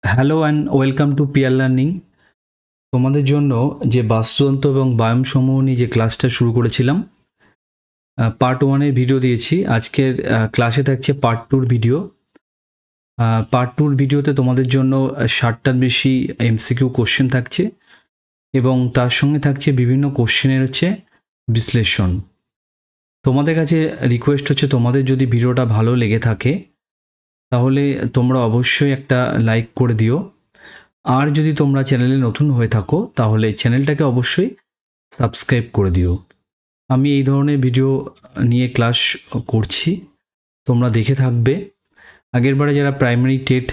Hello and welcome to peer learning. তোমাদের জন্য যে বাস্তুতন্ত্র এবং বায়োম সমূহ নিয়ে যে ক্লাসটা শুরু করেছিলাম, পার্ট ওয়ানের ভিডিও দিয়েছি। আজকের ক্লাসে থাকছে পার্ট টুর ভিডিও। পার্ট টুর ভিডিওতে তোমাদের জন্য 60টার বেশি এমসিকিউ কোশ্চেন থাকছে এবং তার সঙ্গে থাকছে বিভিন্ন কোশ্চেনের বিশ্লেষণ। তোমাদের কাছে রিকোয়েস্ট হচ্ছে, তোমাদের যদি ভিডিওটা ভালো লেগে থাকে তাহলে তোমরা অবশ্যই একটা লাইক করে দিও। আর যদি তোমরা চ্যানেলে নতুন হয়ে থাকো তাহলে চ্যানেলটাকে অবশ্যই সাবস্ক্রাইব করে দিও। আমি এই ধরনের ভিডিও নিয়ে ক্লাস করছি, তোমরা দেখে থাকবে। আগেরবারে যারা প্রাইমারি টেট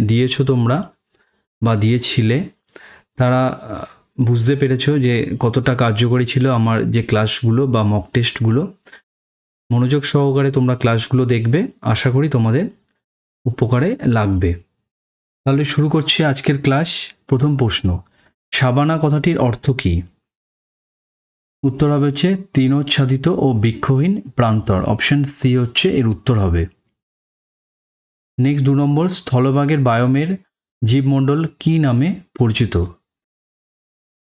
দিয়েছো তোমরা বা দিয়েছিলে, তারা বুঝতে পেরেছো যে কতটা কার্যকরী ছিল আমার যে ক্লাসগুলো বা মক টেস্টগুলো। মনোযোগ সহকারে তোমরা ক্লাসগুলো দেখবে, আশা করি তোমাদের উপকারে লাগবে। তাহলে শুরু করছি আজকের ক্লাস। প্রথম প্রশ্ন, সাবানা কথাটির অর্থ কী? উত্তর হবে তৃণচ্ছাদিত ও বৃক্ষহীন প্রান্তর। অপশন সি এর উত্তর হবে। নেক্সট 2 নম্বর, স্থলভাগের বায়োমের জীবমণ্ডল কি নামে পরিচিত?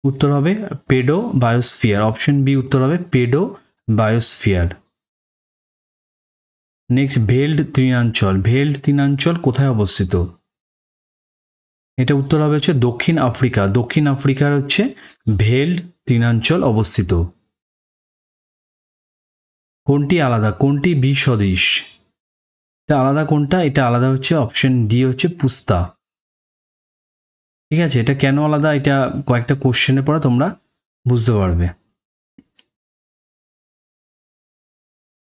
উত্তর হবে পেডো বায়োস্ফিয়ার। অপশন বি উত্তর হবে পেডো বায়োস্ফিয়ার। নেক্সট, ভেল্ড তৃণাঞ্চল। ভেল্ড তৃণাঞ্চল কোথায় অবস্থিত? এটা উত্তর হবে দক্ষিণ আফ্রিকা। দক্ষিণ আফ্রিকার ভেল্ড তৃণাঞ্চল অবস্থিত। কোনটি আলাদা, কোনটি বিসদৃশ? এটা আলাদা কোনটা? এটা আলাদা অপশন ডি পুস্তা। ঠিক আছে, এটা কেন আলাদা এটা কয়েকটা কোশ্চেনের পরে তোমরা বুঝতে পারবে।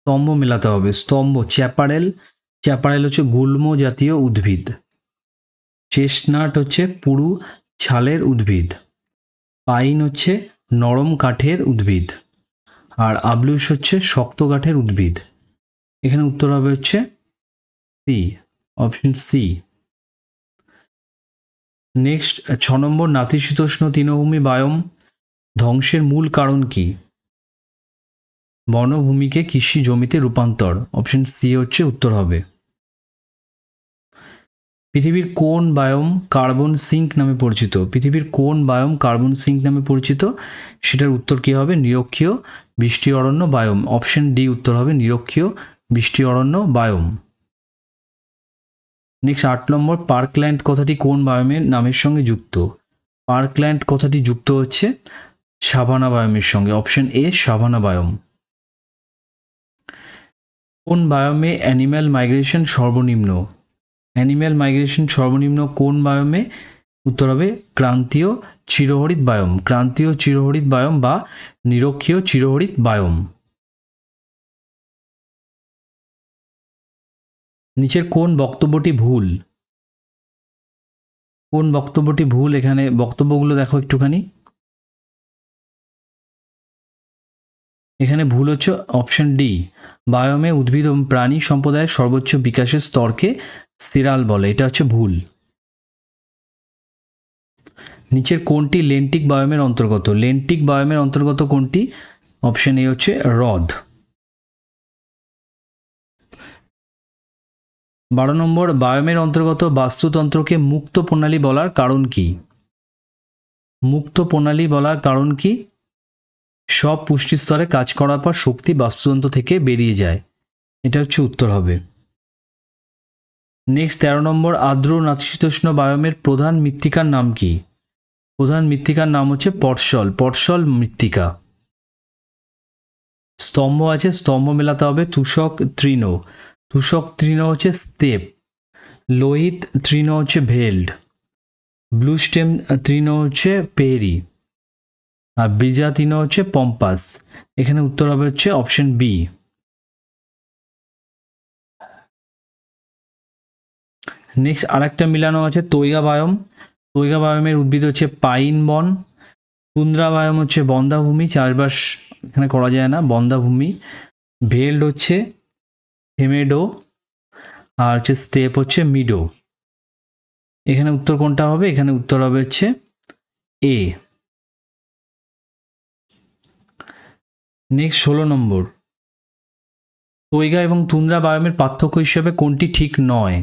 স্তম্ভ মেলাতে হবে। স্তম্ভ, চ্যাপারেল। চ্যাপারেল গুল্ম জাতীয় উদ্ভিদ। চেস্টনাট পুরু ছালের উদ্ভিদ। পাইন নরম কাঠের উদ্ভিদ। আর আবলুস শক্ত কাঠের উদ্ভিদ। এখানে উত্তর হবে সি, অপশন সি। নেক্সট 6 নম্বর, নাতিশীতোষ্ণ তৃণভূমি বায়োম ধ্বংসের মূল কারণ কি? বনভূমিকে কৃষি জমিতে রূপান্তর। অপশন সি উত্তর হবে। পৃথিবীর কোন বায়োম কার্বন সিঙ্ক নামে পরিচিত? পৃথিবীর কোন বায়োম কার্বন সিঙ্ক নামে পরিচিত? সেটার উত্তর কি হবে? নিরক্ষীয় বৃষ্টি অরণ্য বায়োম। অপশন ডি উত্তর হবে নিরক্ষীয় বৃষ্টি অরণ্য বায়োম। নেক্সট 8 নম্বর, পার্কল্যান্ড কথাটি কোন বায়োমের নামের সঙ্গে যুক্ত? পার্কল্যান্ড কথাটি যুক্ত সাভানা বায়োমের সঙ্গে। Option A savanna biome. কোন বায়োমে অ্যানিম্যাল মাইগ্রেশন সর্বনিম্ন? অ্যানিম্যাল মাইগ্রেশন সর্বনিম্ন কোন বায়োমে? উত্তর হবে ক্রান্তীয় চিরহরিত বায়োম। ক্রান্তীয় চিরহরিত বায়োম বা নিরক্ষীয় চিরহরিত বায়োম। নিচের কোন বক্তব্যটি ভুল? কোন বক্তব্যটি ভুল? এখানে বক্তব্যগুলো দেখো একটুখানি। এখানে ভুল অপশন ডি, বায়োমে উদ্ভিদ এবং প্রাণী সম্প্রদায়ের সর্বোচ্চ বিকাশের স্তরকে সিরাল বলে। এটা ভুল। নিচের কোনটি লেন্টিক বায়োমের অন্তর্গত? লেন্টিক বায়োমের অন্তর্গত কোনটি? অপশন এ হ্রদ। 12 নম্বর, বায়োমের অন্তর্গত বাস্তুতন্ত্রকে মুক্ত প্রণালী বলার কারণ কি? মুক্ত প্রণালী বলার কারণ কি? সব পুষ্টিস্তরে কাজ করার পর শক্তি বাস্তুতন্ত্র থেকে বেরিয়ে যায়। এটা উত্তর হবে। নেক্সট 13 নম্বর, আর্দ্র নাতিশীতোষ্ণ বায়োমের প্রধান মৃত্তিকার নাম কি? প্রধান মৃত্তিকার নাম পটসল। পটসল মৃত্তিকা। স্তম্ভ আছে, স্তম্ভ মেলাতে হবে তুষক তৃণ। তুষক তৃণ স্টেপ। লোহিত তৃণ ভেল্ড। ব্লু স্টেম তৃণ পেরি। আর ব্রিজা তৃণ পম্পাস। এখানে উত্তর হবে অপশন বি। নেক্সট আরেকটা মিলানো আছে তৈগা বায়োম। তৈগা বায়োমের উদ্ভিদ পাইন বন। তুন্দ্রা বায়োম বন্দাভূমি, চাষবাস এখানে করা যায় না, বন্দাভূমি। ভেল্ড হেমেডো। আর স্টেপ মিডো। এখানে উত্তর কোনটা হবে? এখানে উত্তর হবে এ। নেক্সট 16 নম্বর, তৈগা এবং তুন্দ্রা বায়োমের পার্থক্য হিসেবে কোনটি ঠিক নয়?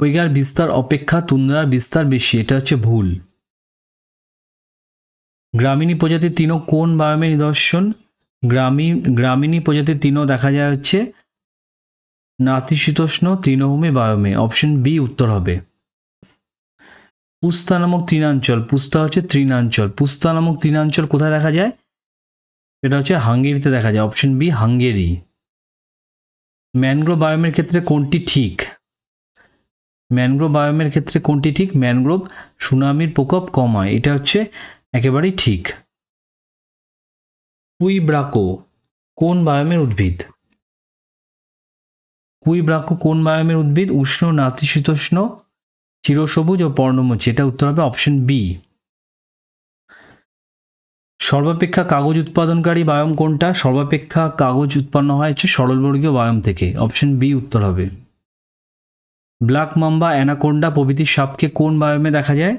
তৈগার বিস্তার অপেক্ষা তুন্দ্রার বিস্তার বেশি, এটা হচ্ছে ভুল। গ্রামীণী প্রজাতির তৃণ কোন বায়োমের নিদর্শন? গ্রামীণী প্রজাতির তৃণ দেখা যায় হচ্ছে নাতিশীতোষ্ণ তৃণভূমি বায়োমে, অপশন বি উত্তর হবে। পুস্তা নামক তৃণাঞ্চল, পুস্তা হচ্ছে তৃণাঞ্চল, পুস্তা নামক তৃণাঞ্চল কোথায় দেখা যায়? এটা হচ্ছে হাঙ্গেরিতে দেখা যায়, অপশন বি হাঙ্গেরি। ম্যানগ্রোভ বায়োমের ক্ষেত্রে কোনটি ঠিক? ম্যানগ্রোভ বায়োমের ক্ষেত্রে কোনটি ঠিক? ম্যানগ্রোভ সুনামির প্রকোপ কমায়, এটা হচ্ছে একেবারেই ঠিক। কুইব্রাকো কোন বায়োমের উদ্ভিদ? কুইব্রাকো কোন বায়োমের উদ্ভিদ? উষ্ণ, নাতিশীতোষ্ণ, চিরসবুজ ও পর্ণমোচী, এটা উত্তর হবে অপশন বি। সর্বাপেক্ষা কাগজ উৎপাদনকারী বায়োম কোনটা? সর্বাপেক্ষা কাগজ উৎপন্ন হয় হচ্ছে সরলবর্গীয় বায়োম থেকে, অপশন বি উত্তর হবে। ব্ল্যাক মাম্বা, অ্যানাকোন্ডা প্রভৃতি সাপকে কোন বায়োমে দেখা যায়?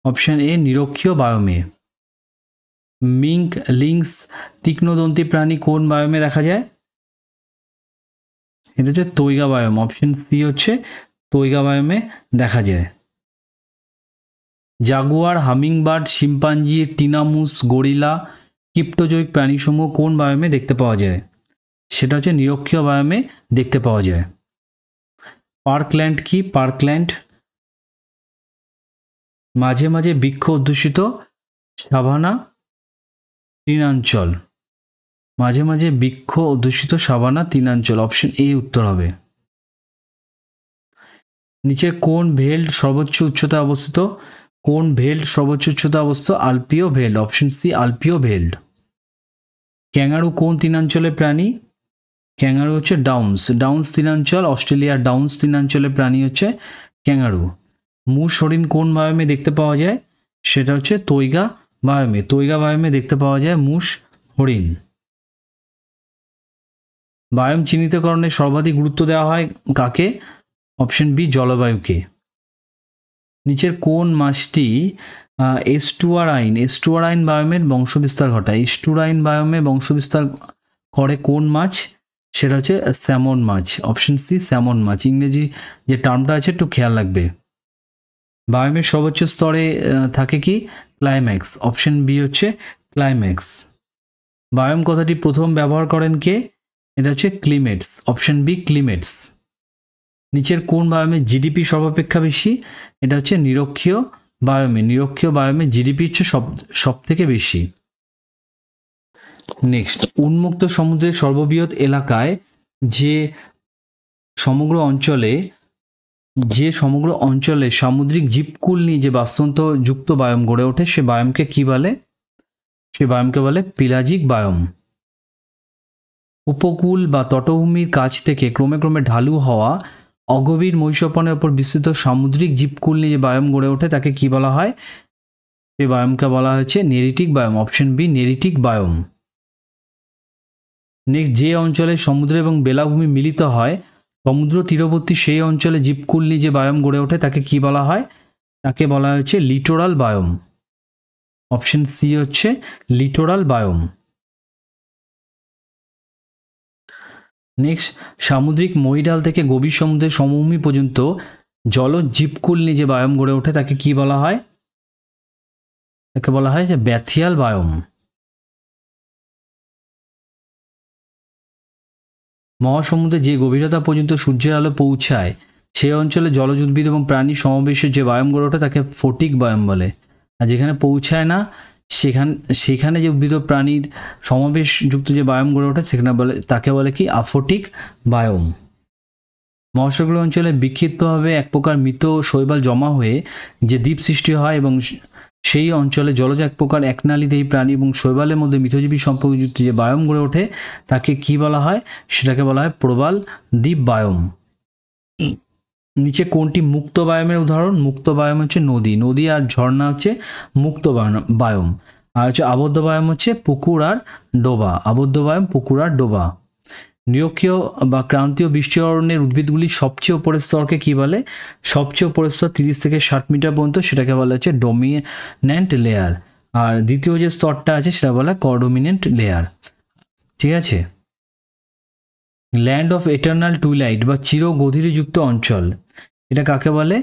অপশন এ নিরক্ষীয় বায়োমে। মিঙ্ক, লিংস তীক্ষ্ণদন্তী প্রাণী কোন বায়োমে দেখা যায়? এটা হচ্ছে তৈগা বায়োম, অপশন সি হচ্ছে তৈগা বায়োমে দেখা যায়। জাগুয়ার, হামিংবার্ড, শিম্পাঞ্জি, টিনামুস, গরিলা, কিপ্টোজয়িক প্রাণীসমূহ কোন বায়োমে দেখতে পাওয়া যায়? সেটা হচ্ছে নিরক্ষীয় বায়োমে দেখতে পাওয়া যায়। পার্কল্যান্ড কি? পার্কল্যান্ড মাঝে মাঝে বৃক্ষ অধ্যুষিত সাভানা তৃণাঞ্চল, মাঝে মাঝে বৃক্ষ অধ্যুষিত সাভানা তৃণাঞ্চল, অপশন এ উত্তর হবে। নিচে কোন ভেল্ড সর্বোচ্চ উচ্চতায় অবস্থিত? কোন ভেল্ড সর্বোচ্চ উচ্চতায় অবস্থিত? আলপিও ভেল্ড, অপশন সি আলপিও ভেল্ড। ক্যাঙ্গারু কোন তৃণাঞ্চলের প্রাণী? ক্যাঙ্গারু হচ্ছে ডাউন্স, ডাউন্স তৃণাঞ্চল, অস্ট্রেলিয়ার ডাউন্স তৃণাঞ্চলের প্রাণী হচ্ছে ক্যাঙ্গারু। মুষ হরিণ কোন বায়োমে দেখতে পাওয়া যায়? সেটা হচ্ছে তৈগা বায়োমে, তৈগা বায়োমে দেখতে পাওয়া যায় মুষ হরিণ। বায়োম চিহ্নিতকরণে সর্বাধিক গুরুত্ব দেওয়া হয় কাকে? অপশন বি জলবায়ুকে। নিচের কোন মাছটি এস্টুয়ারাইন বায়োমের বংশবিস্তার ঘটায়? এস্টুরাইন বায়োমে বংশবিস্তার করে কোন মাছ? সেটা হচ্ছে স্যামন মাছ, অপশন সি স্যামন মাছ। ইংরেজি যে টার্মটা আছে একটু খেয়াল রাখবে। বায়োমের সর্বোচ্চ স্তরে থাকে কি? ক্লাইম্যাক্স, অপশন বি হচ্ছে ক্লাইম্যাক্স। বায়োম কথাটি প্রথম ব্যবহার করেন কে? এটা হচ্ছে ক্লিমেটস, অপশন বি ক্লিমেটস। নিচের কোন বায়োমে জিডিপি সর্বাপেক্ষা বেশি? এটা হচ্ছে নিরক্ষীয় বায়োমে, নিরক্ষীয় বায়োমে জিডিপি হচ্ছে সব থেকে বেশি। নেক্সট, উন্মুক্ত সমুদ্রের সর্ববৃহৎ এলাকায় যে সমগ্র অঞ্চলে সামুদ্রিক জীবকুল নিয়ে যে বাস্তুতন্ত্র যুক্ত বায়োম গড়ে ওঠে, সে বায়োমকে কি বলে? সে বায়োমকে বলে পিলাজিক বায়োম। উপকূল বা তটভূমির কাছ থেকে ক্রমে ক্রমে ঢালু হওয়া অগভীর মৈশপনের উপর বিস্তৃত সামুদ্রিক জীবকুল নিয়ে যে বায়োম গড়ে ওঠে তাকে কি বলা হয়? সেই বায়োমকে বলা হয়েছে neritic biome, option B neritic biome. Next, যে অঞ্চলে সমুদ্র এবং বেলাভূমি মিলিত হয়, সমুদ্র তীরবর্তী সেই অঞ্চলে জীবকুল নিয়ে যে বায়োম গড়ে ওঠে তাকে কি বলা হয়? তাকে বলা হয়েছে লিটোরাল বায়োম, অপশন সি হচ্ছে লিটোরাল বায়োম। নেক্সট, সামুদ্রিক মহীঢাল থেকে গভীর সমুদ্রের সমভূমি পর্যন্ত জলজ জীবকুল নিয়ে যে বায়োম গড়ে ওঠে তাকে কি বলা হয়? তাকে বলা হয় যে ব্যাথিয়াল বায়োম। মহাসমুদ্রে যে গভীরতা পর্যন্ত সূর্যের আলো পৌঁছায় সেই অঞ্চলে জলজ উদ্ভিদ এবং প্রাণীর সমাবেশে যে বায়োম গড়ে ওঠে তাকে ফটিক বায়োম বলে। আর যেখানে পৌঁছায় না সেখানে যে উদ্ভিদ ও প্রাণীর সমাবেশযুক্ত যে বায়োম গড়ে ওঠে তাকে বলে কি? আফটিক বায়োম। মহাসাগরীয় অঞ্চলে বিক্ষিপ্তভাবে এক প্রকার মৃত শৈবাল জমা হয়ে যে দ্বীপ সৃষ্টি হয় এবং সেই অঞ্চলে জলজ এক প্রকার একনালীদেহী প্রাণী এবং শৈবালের মধ্যে মিথজীবী সম্পর্কযুক্ত যে বায়োম গড়ে ওঠে তাকে কি বলা হয়? সেটাকে বলা হয় প্রবাল দ্বীপ বায়োম। নিচে কোনটি মুক্ত বায়োমের উদাহরণ? মুক্ত বায়োম হচ্ছে নদী আর ঝর্ণা হচ্ছে মুক্ত বায়োম। আর হচ্ছে আবদ্ধ বায়োম হচ্ছে পুকুর আর ডোবা, আবদ্ধ বায়োম পুকুর আর ডোবা। নিরক্ষীয় বা ক্রান্তীয় বৃষ্টি অরণ্যের উদ্ভিদগুলির সবচেয়ে উপরের স্তরকে কি বলে? সবচেয়ে উপরের স্তর 30 থেকে 60 মিটার পর্যন্ত, সেটাকে বলা হচ্ছে ডোমিনেন্ট লেয়ার। আর দ্বিতীয় যে স্তরটা আছে সেটা বলা হয় কোডমিনেন্ট লেয়ার। ঠিক আছে। ল্যান্ড অফ এটার্নাল টুইলাইট বা চির গধূলিযুক্ত অঞ্চল, এটা কাকে বলে?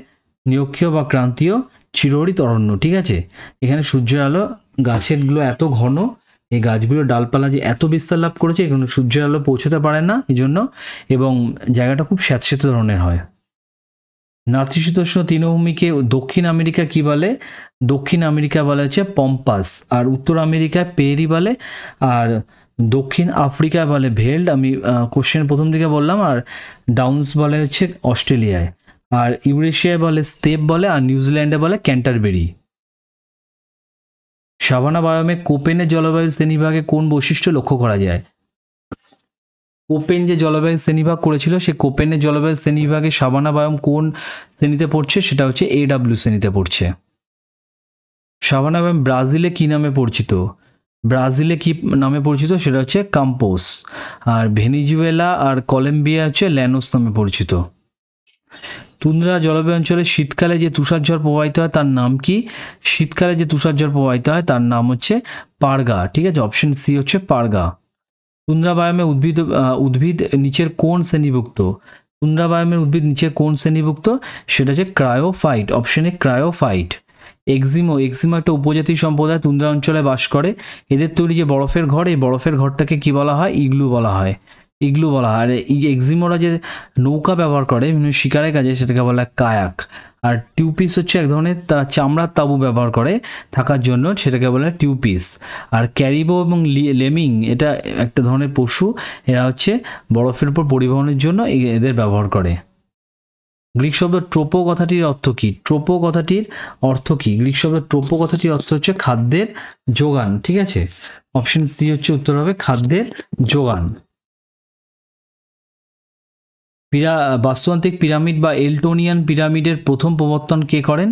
নিরক্ষীয় বা ক্রান্তীয় চিরহরিত অরণ্য। ঠিক আছে, এখানে সূর্যের আলো, গাছেরগুলো এত ঘন, এই গাছগুলোর ডালপালা যে এত বিস্তার লাভ করেছে, এখানে সূর্যের আলো পৌঁছতে পারে না এই জন্য, এবং জায়গাটা খুব স্যাঁতসেঁতে ধরনের হয়। নাতিশীতোষ্ণ তৃণভূমিকে দক্ষিণ আমেরিকা কি বলে? দক্ষিণ আমেরিকা বলে হচ্ছে পম্পাস, আর উত্তর আমেরিকায় পেরি বলে, আর দক্ষিণ আফ্রিকায় বলে ভেল্ড। আমি কোশ্চেন প্রথম দিকে বললাম। আর ডাউন্স বলে হচ্ছে অস্ট্রেলিয়ায়, আর ইউরেশিয়ায় বলে স্টেপ বলে, আর নিউজিল্যান্ডে বলে ক্যান্টারবেরি। সাভানা বায়োমে কোপেনের জলবায়ু শ্রেণীভাগে কোন বৈশিষ্ট্য লক্ষ্য করা যায়? কোপেন যে জলবায়ু শ্রেণীভাগ করেছিল, সেই কোপেনের জলবায়ু শ্রেণীভাগে সাভানা বায়োম কোন শ্রেণীতে পড়ছে? সেটা হচ্ছে AW শ্রেণীতে পড়ছে। সাভানা বায়োম ব্রাজিলে কি নামে পরিচিত? ব্রাজিলে কি নামে পরিচিত? সেটা হচ্ছে কাম্পোস। আর ভেনিজুয়েলা আর কলম্বিয়া হচ্ছে ল্যানোস নামে পরিচিত। তুন্দ্রা জলবায়ু অঞ্চলে শীতকালে যে তুষারঝড় প্রবাহিত হয় তার নাম কি? শীতকালে যে তুষারঝড় প্রবাহিত হয় তার নাম হচ্ছে পারগা। ঠিক আছে, অপশন সি হচ্ছে পারগা। তুন্দ্রা বায়োমে উদ্ভিদ নিচের কোন শ্রেণীভুক্ত? তুন্দ্রা বায়োমের উদ্ভিদ নিচের কোন শ্রেণীভুক্ত? সেটা হচ্ছে ক্রায়োফাইট, অপশনে ক্রায়োফাইট। এক্সিমো একটা উপজাতি সম্প্রদায় তুন্দ্রা অঞ্চলে বাস করে। এদের তৈরি যে বরফের ঘর, এই বরফের ঘরটাকে কি বলা হয়? ইগলু বলা হয়। ইগলু বলা হয়। আর এই এক্সিমোরা যে নৌকা ব্যবহার করে বিভিন্ন শিকারের কাজে, সেটাকে বলা হয় কায়াক। আর টিউপিস হচ্ছে এক ধরনের, তারা চামড়ার তাঁবু ব্যবহার করে থাকার জন্য, সেটাকে বলে টিউপিস। আর ক্যারিবো এবং লেমিং এটা একটা ধরনের পশু, এরা হচ্ছে বরফের উপর পরিবহনের জন্য এদের ব্যবহার করে। গ্রিক শব্দ ট্রোপো কথাটির অর্থ কি? ট্রোপো কথাটির অর্থ কি? গ্রিক শব্দ ট্রোপো কথাটির অর্থ হচ্ছে খাদ্যের যোগান। ঠিক আছে, অপশন সি হচ্ছে উত্তর হবে খাদ্যের যোগান। বাস্তুতান্ত্রিক পিরামিড বা এলটোনিয়ান পিরামিডের প্রথম প্রবর্তন কে করেন?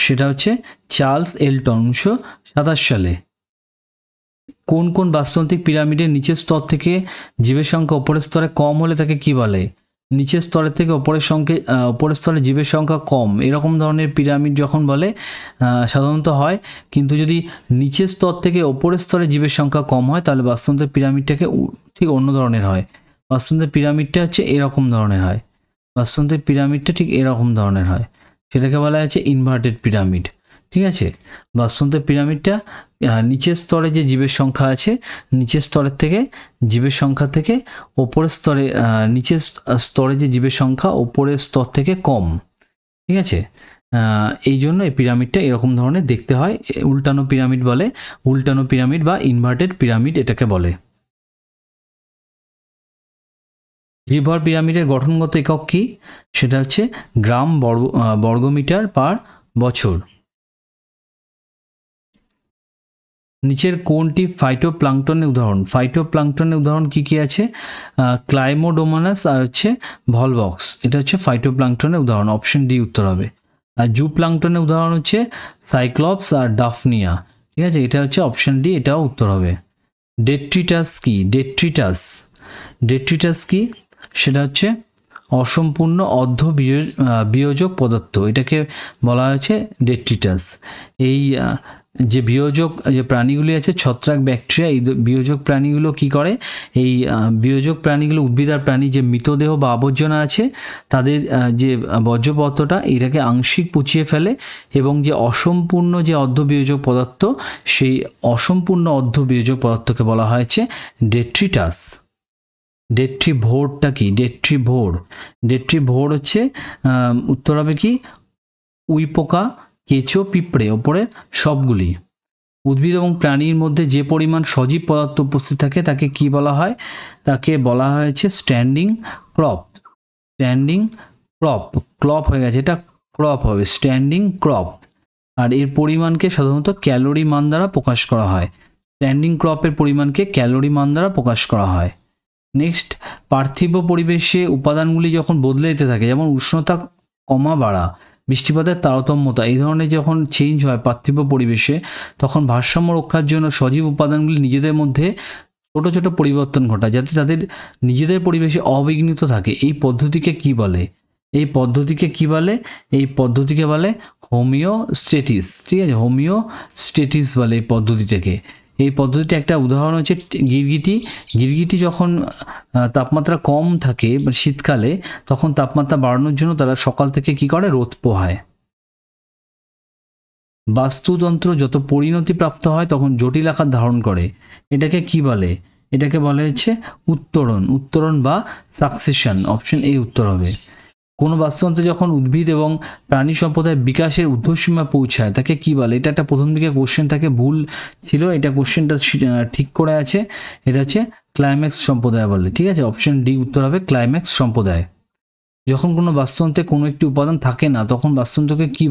সেটা হচ্ছে চার্লস এলটন 1927 সালে। কোন কোন বাস্তুতান্ত্রিক পিরামিডের নিচের স্তর থেকে জীবের সংখ্যা উপরের স্তরে কম হলে তাকে কি বলে? নিচের স্তরের থেকে উপরের স্তরে জীবের সংখ্যা কম, এরকম ধরনের পিরামিড যখন বলে সাধারণত হয়। কিন্তু যদি নিচের স্তর থেকে উপরের স্তরে জীবের সংখ্যা কম হয়, তাহলে বাস্তুতান্ত্রিক পিরামিডটাকে ঠিক অন্য ধরনের হয়। বাস্তুতান্ত্রিক পিরামিডটা হচ্ছে এরকম ধরনের হয়। বাস্তুতান্ত্রিক পিরামিডটা ঠিক এরকম ধরনের হয়, সেটাকে বলা হচ্ছে ইনভার্টেড পিরামিড। ঠিক আছে, বাস্তুতান্ত্রিক পিরামিডটা নিচের স্তরে যে জীবের সংখ্যা আছে, নিচের স্তরের থেকে জীবের সংখ্যা থেকে ওপরের স্তরে, নিচের স্তরে যে জীবের সংখ্যা ওপরের স্তর থেকে কম। ঠিক আছে, এই জন্য এই পিরামিডটা এরকম ধরনের দেখতে হয়। উল্টানো পিরামিড বলে, উল্টানো পিরামিড বা ইনভার্টেড পিরামিড এটাকে বলে। গ্রিভর পিরামিডের গঠনগত একক কি? সেটা হচ্ছে গ্রাম বর্গমিটার পার বছর। নিচের কোনটি ফাইটোপ্লাঙ্কটনের উদাহরণ? ফাইটোপ্লাঙ্কটনের উদাহরণ কি কি আছে? ক্লাইমোডোমোনাস আর হচ্ছে ভলভক্স, এটা হচ্ছে ফাইটোপ্লাঙ্কটনের উদাহরণ। অপশন ডি উত্তর হবে। আর জুপ্লাঙ্কটনের উদাহরণ হচ্ছে সাইক্লপস আর ডাফনিয়া। ঠিক আছে, এটা হচ্ছে অপশন ডি, এটাও উত্তর হবে। ডেট্রিটাস কি? ডেট্রিটাস কি? সেটা হচ্ছে অসম্পূর্ণ বিয়োজক পদার্থ, এটাকে বলা হয়েছে ডেট্রিটাস। এই যে বিয়োজক যে প্রাণীগুলি আছে, ছত্রাক, ব্যাকটেরিয়া, এই বিয়োজক প্রাণীগুলো কি করে? এই বিয়োজক প্রাণীগুলো, উদ্ভিদ আর প্রাণী যে মৃতদেহ বা আবর্জনা আছে, তাদের যে বর্জ্যপত্রটা এটাকে আংশিক পচিয়ে ফেলে, এবং যে অসম্পূর্ণ যে অর্ধবিয়োজক পদার্থ, সেই অসম্পূর্ণ অর্ধবিয়োজক পদার্থকে বলা হয়েছে ডেট্রিটাস। ডেট্রিভোরটা কি? ডেট্রিভোর হচ্ছে উত্তর হবে কি উইপোকা, কেঁচো, পিঁপড়ে, ওপরে সবগুলি। উদ্ভিদ এবং প্রাণীর মধ্যে যে পরিমাণ সজীব পদার্থ উপস্থিত থাকে তাকে কি বলা হয়? তাকে বলা হয়েছে স্ট্যান্ডিং ক্রপ। ক্রপ হয়ে গেছে, এটা ক্রপ হবে, স্ট্যান্ডিং ক্রপ। আর এর পরিমাণকে সাধারণত ক্যালোরি মান দ্বারা প্রকাশ করা হয়। স্ট্যান্ডিং ক্রপের পরিমাণকে ক্যালোরি মান দ্বারা প্রকাশ করা হয়। নেক্সট, পার্থিব পরিবেশে উপাদানগুলি যখন বদলে যেতে থাকে, যেমন উষ্ণতা কমা বাড়া, বৃষ্টিপাতের তারতম্যতা, এই ধরনের যখন চেঞ্জ হয় পার্থিব পরিবেশে, তখন ভারসাম্য রক্ষার জন্য সজীব উপাদানগুলি নিজেদের মধ্যে ছোট ছোট পরিবর্তন ঘটায়, যাতে তাদের নিজেদের পরিবেশে অবিঘ্নিত থাকে। এই পদ্ধতিকে কি বলে? এই পদ্ধতিকে বলে হোমিওস্টেটিস। ঠিক আছে, হোমিওস্টেটিস বলে এই পদ্ধতিটাকে। এই পদ্ধতিটি একটা উদাহরণ হচ্ছে গিরগিটি। গিরগিটি যখন তাপমাত্রা কম থাকে মানে শীতকালে, তখন তাপমাত্রা বাড়ানোর জন্য তারা সকাল থেকে কি করে, রোদ পোহায়। বাস্তুতন্ত্র যত পরিণতি প্রাপ্ত হয় তখন জটিল আকার ধারণ করে। এটাকে কি বলে? এটাকে বলে হচ্ছে উত্তরণ। উত্তরণ বা সাকসেশন। অপশন এ উত্তর হবে। কোনো বাস্তুতন্ত্রে যখন উদ্ভিদ এবং প্রাণী সম্প্রদায় বিকাশের ঊর্ধ্বসীমা পৌঁছায় তাকে কি বলে? এটা একটা প্রথম দিকে কোশ্চেন থাকে, ভুল ছিল, এটা কোশ্চেনটা ঠিক করে আছে। এটা হচ্ছে ক্লাইম্যাক্স সম্প্রদায় বলে। ঠিক আছে, অপশন ডি উত্তর হবে ক্লাইম্যাক্স সম্প্রদায়। যখন কোনো বাস্তুতন্ত্রে কোনো একটি উপাদান থাকে না তখন বাস্তুতন্ত্রকে কি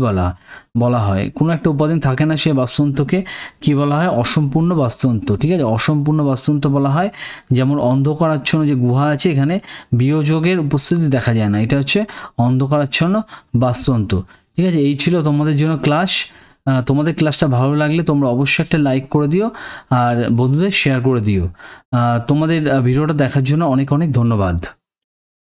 বলা হয়? কোনো একটা উপাদান থাকে না, সে বাস্তুতন্ত্রকে কি বলা হয়? অসম্পূর্ণ বাস্তুতন্ত্র। ঠিক আছে, অসম্পূর্ণ বাস্তুতন্ত্র বলা হয়। যেমন অন্ধকারাচ্ছন্ন যে গুহা আছে, এখানে বিয়োজকের উপস্থিতি দেখা যায় না, এটা হচ্ছে অন্ধকারাচ্ছন্ন বাস্তুতন্ত্র। ঠিক আছে, এই ছিল তোমাদের জন্য ক্লাস। তোমাদের ক্লাসটা ভালো লাগলে তোমরা অবশ্যই একটা লাইক করে দিও আর বন্ধুদের শেয়ার করে দিও। তোমাদের ভিডিওটা দেখার জন্য অনেক অনেক ধন্যবাদ।